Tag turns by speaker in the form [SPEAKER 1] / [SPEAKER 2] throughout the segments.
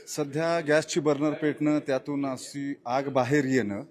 [SPEAKER 1] सध्या गॅसची बर्नर पेटणं, त्यातून अशी आग बाहेर येणं,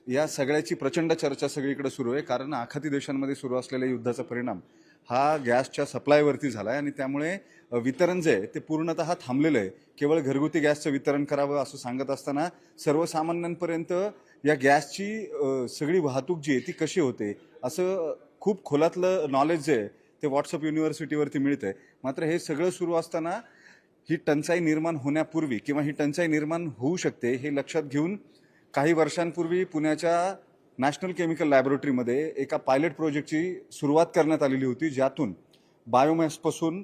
[SPEAKER 1] या सगळ्याची प्रचंड चर्चा सगळीकडे सुरू आहे. कारण आखाती देशांमध्ये सुरू असलेल्या युद्धाचा परिणाम हा गॅसच्या सप्लायवरती झाला आहे आणि त्यामुळे वितरण जे आहे ते पूर्णतः थांबलेलं आहे. केवळ घरगुती गॅसचं वितरण करावं असं सांगत असताना सर्वसामान्यांपर्यंत या गॅसची सगळी वाहतूक जी आहे ती कशी होते असं खूप खोलातलं नॉलेज जे आहे ते व्हॉट्सअप युनिव्हर्सिटीवरती मिळतं आहे. मात्र हे सगळं सुरू असताना ही टंचाई निर्माण होण्यापूर्वी किंवा ही टंचाई निर्माण होऊ शकते हे लक्षात घेऊन काही वर्षांपूर्वी पुण्याच्या नॅशनल केमिकल लॅबोरेटरीमध्ये एका पायलट प्रोजेक्टची सुरुवात करण्यात आलेली होती, ज्यातून बायोमॅसपासून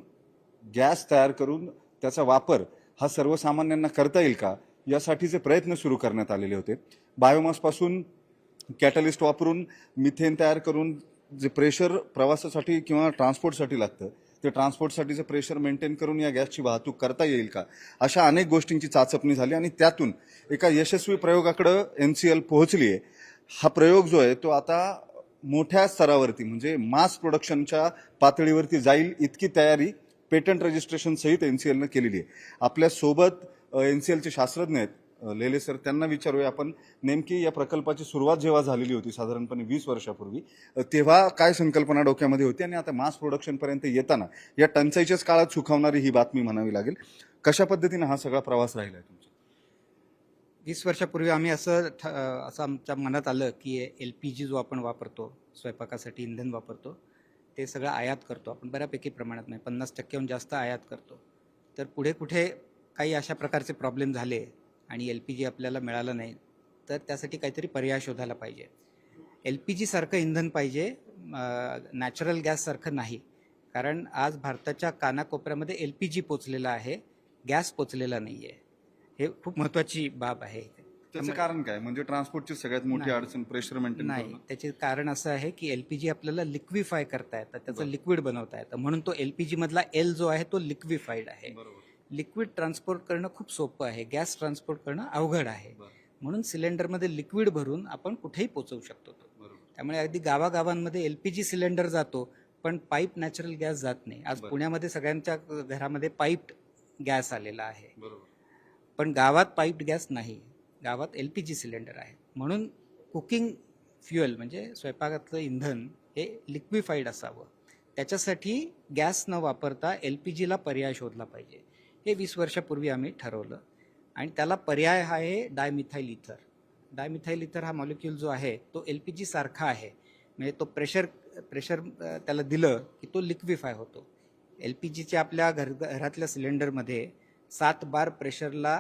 [SPEAKER 1] गॅस तयार करून त्याचा वापर हा सर्वसामान्यांना करता येईल का यासाठीचे प्रयत्न सुरू करण्यात आलेले होते. बायोमासपासून कॅटलिस्ट वापरून मिथेन तयार करून जे प्रेशर प्रवासासाठी किंवा ट्रान्सपोर्टसाठी लागतं ते ट्रान्सपोर्टसाठीचं प्रेशर मेंटेन करून या गॅसची वाहतूक करता येईल का, अशा अनेक गोष्टींची चाचपणी झाली आणि त्यातून एका यशस्वी प्रयोगाकडे NCL पोहोचली आहे. हा प्रयोग जो आहे तो आता मोठ्या स्तरावरती म्हणजे मास प्रोडक्शनच्या पातळीवरती जाईल इतकी तयारी पेटंट रजिस्ट्रेशन सहित NCLनं केलेली आहे. आपल्या सोबत NCLचे शास्त्रज्ञ आहेत लेले सर, त्यांना विचारूया आपण नेमकी या प्रकल्पाची सुरुवात जेव्हा झालेली होती साधारणपणे 20 वर्षापूर्वी, तेव्हा काय संकल्पना डोक्यामध्ये होती आणि आता मास प्रोडक्शनपर्यंत येताना या टंचाईच्याच काळात सुखावणारी ही बातमी म्हणावी लागेल. कशा पद्धतीने हा सगळा प्रवास राहिला आहे तुमचा?
[SPEAKER 2] 20 वर्षापूर्वी आम्ही असं आमच्या मनात आलं की LPG जो आपण वापरतो, स्वयंपाकासाठी इंधन वापरतो, ते सगळं आयात करतो आपण बऱ्यापैकी प्रमाणात, नाही 50%हून जास्त आयात करतो. तर पुढे कुठे काही अशा प्रकारचे प्रॉब्लेम झाले आणि LPG आपल्याला मिळालं नाही, तर त्यासाठी काहीतरी पर्याय शोधायला पाहिजे. LPG सारखं इंधन पाहिजे, नॅचरल गॅससारखं नाही. कारण आज भारताच्या कानाकोपऱ्यामध्ये LPG पोचलेला आहे, गॅस पोचलेला नाही आहे. हे खूप महत्त्वाची बाब आहे.
[SPEAKER 1] त्याचं कारण काय? म्हणजे ट्रान्सपोर्टची सगळ्यात मोठी अडचण प्रेशर मेंटेन
[SPEAKER 2] नाही, त्याचे कारण असं आहे की LPG आपल्याला लिक्विफाय करता येतं, त्याचं लिक्विड बनवता येतं, म्हणून तो LPG मधला L जो आहे तो लिक्विफाईड आहे. लिक्विड ट्रान्सपोर्ट करणं खूप सोपं आहे, गॅस ट्रान्सपोर्ट करणं अवघड आहे. म्हणून सिलेंडरमध्ये लिक्विड भरून आपण कुठेही पोहोचवू शकतो. त्यामुळे अगदी गावागावांमध्ये LPG सिलेंडर जातो, पण पाईप नॅचरल गॅस जात नाही. आज पुण्यामध्ये सगळ्यांच्या घरामध्ये पाईप्ड गॅस आलेला आहे, पण गावात पाईप्ड गॅस नाही, गावात LPG सिलेंडर आहे. म्हणून कुकिंग फ्युएल म्हणजे स्वयंपाकातलं इंधन हे लिक्विफाईड असावं, त्याच्यासाठी गॅस न वापरता LPGला पर्याय शोधला पाहिजे. हे 20 वर्षापूर्वी आम्ही ठरवलं आणि त्याला पर्याय आहे डायमिथाईल इथर. डायमिथाईल इथर हा मॉलिक्यूल जो आहे तो LPG सारखा आहे, म्हणजे तो प्रेशर त्याला दिलं की तो लिक्विफाय होतो. LPGच्या आपल्या घरातल्या सिलेंडरमध्ये 7 बार प्रेशरला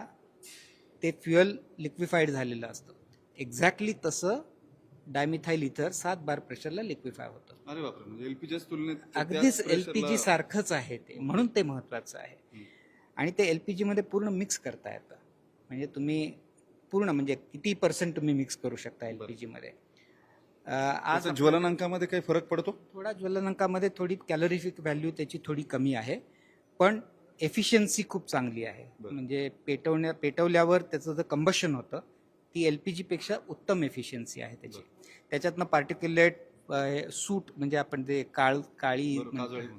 [SPEAKER 2] ते फ्युएल लिक्विफाईड झालेलं असतं. एक्झॅक्टली तसं डायमिथाईल इथर 7 बार प्रेशरला लिक्विफाय होतं.
[SPEAKER 1] अरे बापरे, म्हणजे LPGच्या तुलनेत
[SPEAKER 2] अगदीच LPG सारखंच आहे ते, म्हणून ते महत्वाचं आहे. आणि ते LPG मध्ये पूर्ण मिक्स करता येतं, म्हणजे तुम्ही पूर्ण म्हणजे किती % तुम्ही मिक्स करू शकता LPG मध्ये.
[SPEAKER 1] आज ज्वलनांकामध्ये काही फरक पडतो?
[SPEAKER 2] थोडा ज्वलनांकामध्ये थोडी कॅलोरिफिक व्हॅल्यू त्याची थोडी कमी आहे, पण एफिशियन्सी खूप चांगली आहे. म्हणजे पेटवल्यावर त्याचं जे कंबशन होतं ती LPG पेक्षा उत्तम एफिशियन्सी आहे त्याची. त्याच्यातनं पार्टिक्युलेट सूट म्हणजे आपण जे काळी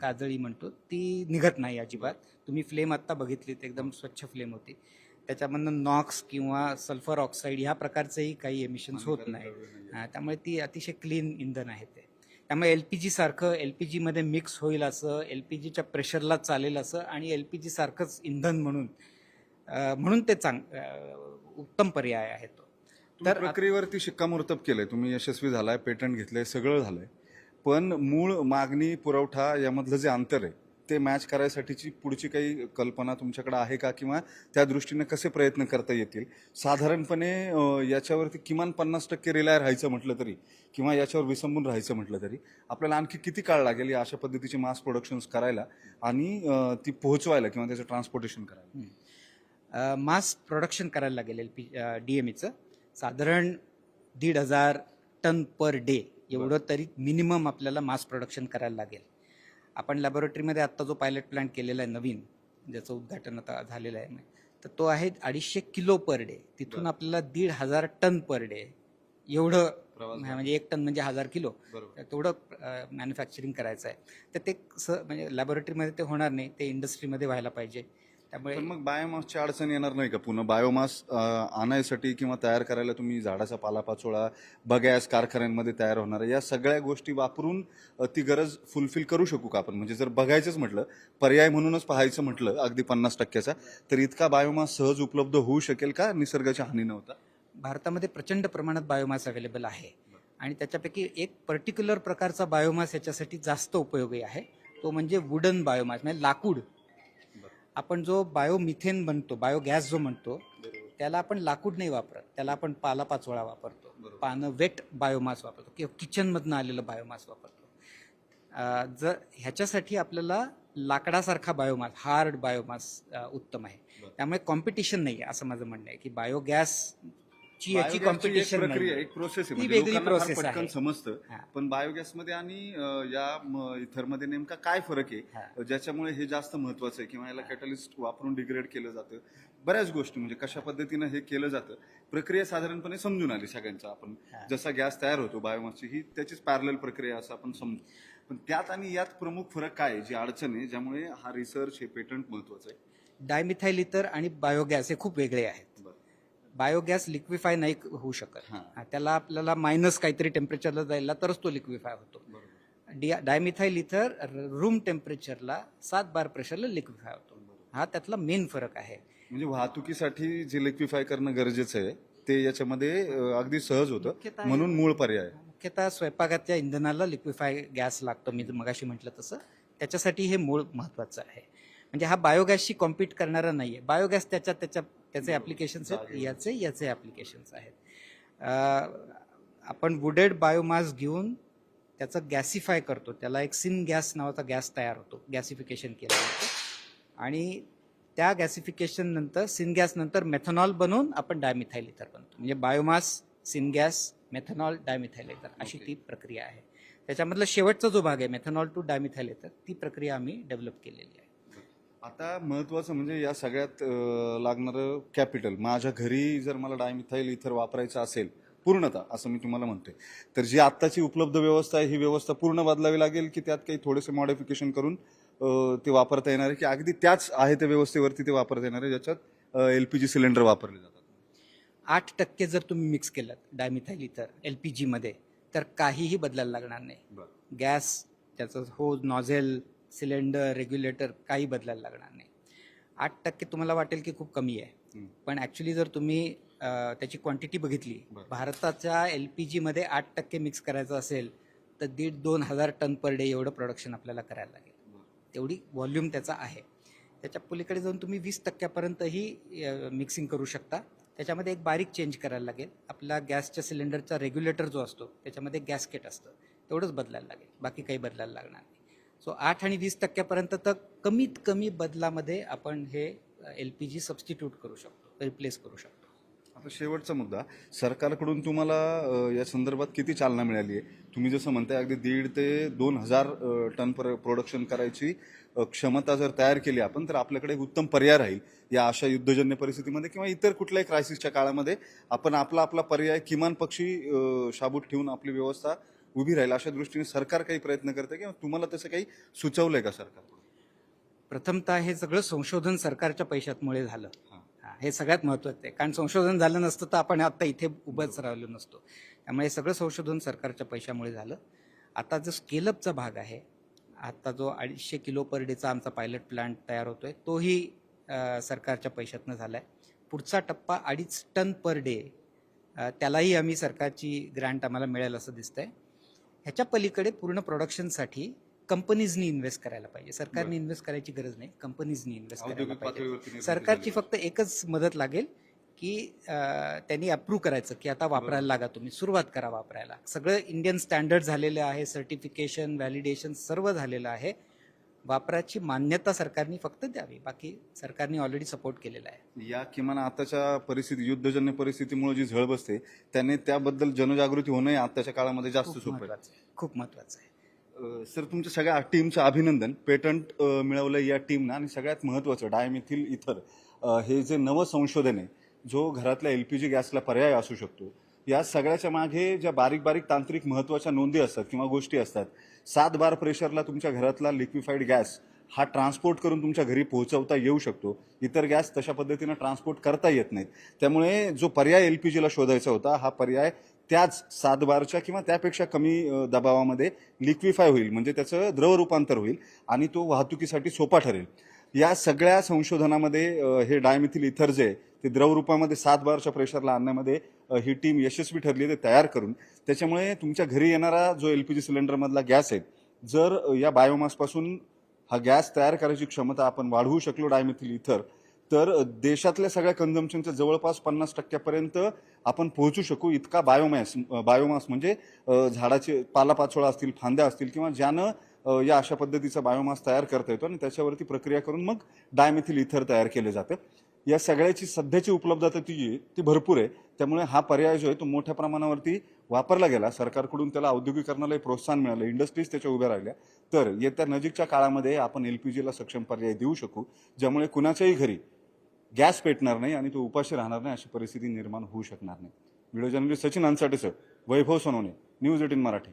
[SPEAKER 2] काजळी म्हणतो ती निघत नाही अजिबात. तुम्ही फ्लेम आत्ता बघितलीत, एकदम स्वच्छ फ्लेम होती. त्याच्यामधनं नॉक्स किंवा सल्फर ऑक्साईड ह्या प्रकारचेही काही एमिशन्स होत नाही. त्यामुळे ती अतिशय क्लीन इंधन आहे ते. त्यामुळे LPG सारखं LPG मध्ये मिक्स होईल असं, LPGच्या प्रेशरला चालेल असं आणि LPG सारखंच इंधन म्हणून ते उत्तम पर्याय आहे तो.
[SPEAKER 1] तर प्रक्रियेवरती शिक्कामोर्तब केलंय, तुम्ही यशस्वी झालाय, पेटंट घेतलंय, सगळं झालंय, पण मूळ मागणी पुरवठा यामधलं जे अंतर आहे ते मॅच करायसाठीची पुढची काही कल्पना तुमच्याकडे आहे का, किंवा त्या दृष्टीने कसे प्रयत्न करता येतील? साधारणपणे याच्यावरती किमान 50% रिलाय राहायचं म्हटलं तरी किंवा याच्यावर विसंबून राहायचं म्हटलं तरी आपल्याला आणखी किती काळ लागेल या अशा पद्धतीची मास प्रोडक्शन्स करायला आणि ती पोहोचवायला किंवा त्याचं ट्रान्सपोर्टेशन करायला?
[SPEAKER 2] मास प्रोडक्शन करायला लागेल DMEचं साधारण 1,500 टन पर डे एवढं तरी मिनिमम आपल्याला मास प्रोडक्शन करायला लागेल. आपण लॅबोरेटरीमध्ये आत्ता जो पायलट प्लांट केलेला आहे नवीन, ज्याचं उद्घाटन आता झालेलं आहे, तर तो आहे 250 किलो पर डे. तिथून आपल्याला 1,500 टन पर डे एवढं, म्हणजे 1 टन म्हणजे 1000 किलो, तेवढं मॅन्युफॅक्चरिंग करायचं आहे. तर ते म्हणजे लॅबोरेटरीमध्ये ते होणार नाही, ते इंडस्ट्रीमध्ये व्हायला पाहिजे. त्यामुळे
[SPEAKER 1] पण मग बायोमासची अडचण येणार नाही का पुन्हा बायोमास आणायसाठी किंवा तयार करायला तुम्ही झाडाचा पालापाचोळा बगॅस कारखान्यांमध्ये तयार होणार या सगळ्या गोष्टी वापरून ती गरज फुलफिल करू शकू का आपण म्हणजे जर बघायचंच म्हटलं पर्याय म्हणूनच पाहायचं म्हटलं अगदी 50%चा तर इतका बायोमास सहज उपलब्ध होऊ शकेल का निसर्गाची हानी न होता?
[SPEAKER 2] भारतामध्ये प्रचंड प्रमाणात बायोमास अवेलेबल आहे आणि त्याच्यापैकी एक पर्टिक्युलर प्रकारचा बायोमास याच्यासाठी जास्त उपयोगी आहे, तो म्हणजे वुडन बायोमास म्हणजे लाकूड. आपण जो बायोमिथेन बनतो बायोगॅस जो म्हणतो त्याला आपण लाकूड नाही वापरत, त्याला आपण पालापाचोळा वापरतो, पानं वेट बायोमास वापरतो किंवा किचनमधनं आलेलं बायोमास वापरतो. जर ह्याच्यासाठी आपल्याला लाकडासारखा बायोमास हार्ड बायोमास उत्तम आहे. त्यामुळे कॉम्पिटिशन नाही आहे असं माझं म्हणणं आहे की बायोगॅस ची याची कॉम्पिटिशन
[SPEAKER 1] प्रक्रिया एक प्रोसेस आहे
[SPEAKER 2] ती
[SPEAKER 1] म्हणजे
[SPEAKER 2] वेगळी
[SPEAKER 1] लोकांना फार
[SPEAKER 2] प्रोसेस
[SPEAKER 1] पटकन
[SPEAKER 2] आहे.
[SPEAKER 1] समजतं
[SPEAKER 2] हा.
[SPEAKER 1] पण बायोगॅसमध्ये आणि या इथरमध्ये नेमका काय फरक
[SPEAKER 2] हा.
[SPEAKER 1] आहे ज्याच्यामुळे हे जास्त महत्वाचं आहे किंवा याला कॅटलिस्ट वापरून डिग्रेड केलं जातं बऱ्याच गोष्टी म्हणजे कशा पद्धतीनं हे केलं जातं प्रक्रिया साधारणपणे समजून आली सगळ्यांचा आपण जसा गॅस तयार होतो बायोमासची ही त्याचीच पॅरलल प्रक्रिया असं आपण समजू पण त्यात आणि यात प्रमुख फरक काय आहे जी अडचण आहे ज्यामुळे हा रिसर्च हे पेटंट महत्वाचं आहे?
[SPEAKER 2] डायमिथाईल इथर आणि बायोगॅस हे खूप वेगळे आहेत. बायोगॅस लिक्विफाय नाही होऊ शकत. त्याला आपल्याला मायनस काहीतरी टेम्परेचरला जायला तरच तो लिक्विफाय होतो. डायमिथाईल इथर रूम टेम्परेचरला 7 बार प्रेशरला लिक्विफाय होतो. हा त्यातला मेन फरक आहे.
[SPEAKER 1] म्हणजे वाहतुकीसाठी जे लिक्विफाय करणं गरजेचं आहे ते याच्यामध्ये अगदी सहज होतं म्हणून मूळ पर्याय.
[SPEAKER 2] मुख्यतः स्वयंपाकाच्या इंधनाला लिक्विफाय गॅस लागतो मी मगाशी म्हटलं तसं त्याच्यासाठी हे मूळ महत्वाचं आहे. म्हणजे हा बायोगॅसशी कॉम्पीट करणारा नाहीये. बायोगॅस त्याचे ऍप्लिकेशन्स आहेत, याचे ऍप्लिकेशन्स आहेत. आपण वुडेड बायोमास घेऊन त्याचं गॅसिफाय करतो, त्याला एक सिन गॅस नावाचा गॅस तयार होतो, गॅसिफिकेशन केलं जातं आणि त्या गॅसिफिकेशन नंतर सिन गॅस नंतर मेथनॉल बनवून आपण डायमिथाईल इथर बनतो. म्हणजे बायोमास सिन गॅस मेथनॉल डायमिथाईल इथर अशी ती प्रक्रिया आहे. त्याच्यामधला शेवटचा जो भाग आहे मेथनॉल टू डायमिथाईल इथर ती प्रक्रिया आम्ही डेव्हलप केलेली आहे.
[SPEAKER 1] आता महत्वाचं म्हणजे या सगळ्यात लागणारं कॅपिटल माझ्या घरी जर मला डायमिथाईल इथर वापरायचं असेल पूर्णतः असं मी तुम्हाला म्हणतोय तर जी आत्ताची उपलब्ध व्यवस्था आहे ही व्यवस्था पूर्ण बदलावी लागेल की त्यात काही थोडेसे मॉडिफिकेशन करून ते वापरता येणार आहे की अगदी त्याच आहे त्या व्यवस्थेवरती ते वापरता येणार आहे ज्याच्यात LPG सिलेंडर वापरले जातात?
[SPEAKER 2] 8% जर तुम्ही मिक्स केलं डायमिथाईल इथर LPG मध्ये तर काहीही बदलायला लागणार नाही. गॅस त्याचं होज नॉझेल सिलेंडर रेग्युलेटर काही बदलायला लागणार नाही. 8% तुम्हाला वाटेल की खूप कमी आहे पण ऍक्च्युली जर तुम्ही त्याची क्वांटिटी बघितली भारताच्या LPG मध्ये 8% मिक्स करायचं असेल तर 1,500-2,000 टन पर डे एवढं प्रोडक्शन आपल्याला करायला लागेल. तेवढी व्हॉल्यूम त्याचा आहे. त्याच्या पलीकडे जाऊन तुम्ही 20%पर्यंतही मिक्सिंग करू शकता. त्याच्यामध्ये एक बारीक चेंज करायला लागेल. आपला गॅसच्या सिलेंडरचा रेग्युलेटर जो असतो त्याच्यामध्ये गॅसकेट असतं तेवढंच बदलायला लागेल, बाकी काही बदलायला लागणार नाही. सो 8 आणि 20%पर्यंत तर कमीत कमी बदलामध्ये आपण हे LPG सबस्टिट्यूट करू शकतो, रिप्लेस करू शकतो.
[SPEAKER 1] आता शेवटचा मुद्दा सरकारकडून तुम्हाला या संदर्भात किती चालना मिळाली आहे? तुम्ही जसं म्हणताय अगदी 1,500 ते 2,000 टन प्रोडक्शन करायची क्षमता जर तयार केली आपण तर आपल्याकडे एक उत्तम पर्याय राहील या अशा युद्धजन्य परिस्थितीमध्ये किंवा इतर कुठल्याही क्रायसिसच्या काळामध्ये आपण आपला पर्याय किमान पक्षी शाबूत ठेवून आपली व्यवस्था उभी राहील अशा दृष्टीने सरकार काही प्रयत्न करते किंवा तुम्हाला तसं काही सुचवलंय का सरकार?
[SPEAKER 2] प्रथमतः हे सगळं संशोधन सरकारच्या पैशांमुळे झालं. हे सगळ्यात महत्वाचं आहे कारण संशोधन झालं नसतं तर आपण आता इथे उभंच राहिलो नसतो. त्यामुळे सगळं संशोधन सरकारच्या पैशामुळे झालं. आता जो स्केलअपचा भाग आहे आता जो 250 किलो पर डेचा आमचा पायलट प्लांट तयार होतोय तोही सरकारच्या पैशातनं झालाय. पुढचा टप्पा 2.5 टन पर डे त्यालाही आम्ही सरकारची ग्रँट आम्हाला मिळेल असं दिसतंय. ह्याच्या पलीकडे पूर्ण प्रोडक्शनसाठी कंपनीजनी इन्व्हेस्ट करायला पाहिजे. सरकारने इन्व्हेस्ट करायची गरज नाही, कंपनीजनी इन्व्हेस्ट करायला पाहिजे. सरकारची फक्त एकच मदत लागेल की त्यांनी अप्रूव्ह करायचं की आता वापरायला लागा, तुम्ही सुरुवात करा वापरायला. सगळं इंडियन स्टँडर्ड झालेलं आहे, सर्टिफिकेशन व्हॅलिडेशन सर्व झालेलं आहे. वापराची मान्यता सरकारने फक्त द्यावी, बाकी सरकारने ऑलरेडी सपोर्ट केलेला आहे.
[SPEAKER 1] या किमान आताच्या परिस्थिती युद्धजन्य परिस्थितीमुळे जी झळ बसते त्याने त्याबद्दल जनजागृती होणं आताच्या काळामध्ये जास्त सोपं आहे.
[SPEAKER 2] खूप महत्वाचं आहे.
[SPEAKER 1] सर तुमच्या सगळ्या टीमचं अभिनंदन. पेटंट मिळवलं या टीमनं आणि सगळ्यात महत्वाचं डायमिथिल इथर हे जे नवं संशोधन आहे जो घरातल्या LPG गॅसला पर्याय असू शकतो. या सगळ्याच्या मागे ज्या बारीक बारीक तांत्रिक महत्वाच्या नोंदी असतात किंवा गोष्टी असतात 7 बार प्रेशरला तुमच्या घरातला लिक्विफाईड गॅस हा ट्रान्सपोर्ट करून तुमच्या घरी पोहोचवता येऊ शकतो. इतर गॅस तशा पद्धतीनं ट्रान्सपोर्ट करता येत नाहीत. त्यामुळे जो पर्याय LPGला शोधायचा होता, हा पर्याय त्याच 7 बारच्या किंवा त्यापेक्षा कमी दबावामध्ये लिक्विफाय होईल, म्हणजे त्याचं द्रव रूपांतर होईल आणि तो वाहतुकीसाठी सोपा ठरेल. या सगळ्या संशोधनामध्ये हे डायमिथिल इथर जे आहे ते द्रव रूपामध्ये 7 बारच्या प्रेशरला आणण्यामध्ये ही टीम यशस्वी ठरली. ते तयार करून त्याच्यामुळे तुमच्या घरी येणारा जो LPG सिलेंडरमधला गॅस आहे, जर या बायोमासपासून हा गॅस तयार करायची क्षमता आपण वाढवू शकलो डायमिथिल इथर, तर देशातल्या सगळ्या कन्झम्पशनच्या जवळपास 50% आपण पोहोचू शकू. इतका बायोमास म्हणजे झाडाचे पालापाचोळा असतील, फांद्या असतील किंवा ज्यानं या अशा पद्धतीचा बायोमास तयार करता येतो आणि त्याच्यावरती प्रक्रिया करून मग डायमिथिल इथर तयार केले जाते. या सगळ्याची सध्याची उपलब्धता ती भरपूर आहे. त्यामुळे हा पर्याय जो आहे तो मोठ्या प्रमाणावरती वापरला गेला. सरकारकडून त्याला औद्योगिकरणालाही प्रोत्साहन मिळालं, इंडस्ट्रीज त्याच्या उभ्या राहिल्या. तर येत्या नजीकच्या काळामध्ये आपण LPGला सक्षम पर्याय देऊ शकू, ज्यामुळे कुणाच्याही घरी गॅस पेटणार नाही आणि तो उपाशी राहणार नाही, अशी परिस्थिती निर्माण होऊ शकणार नाही. व्हिडिओ जर्नलिस्ट सचिन अन्साटेसह वैभव सोनवणे, न्यूज 18 मराठी.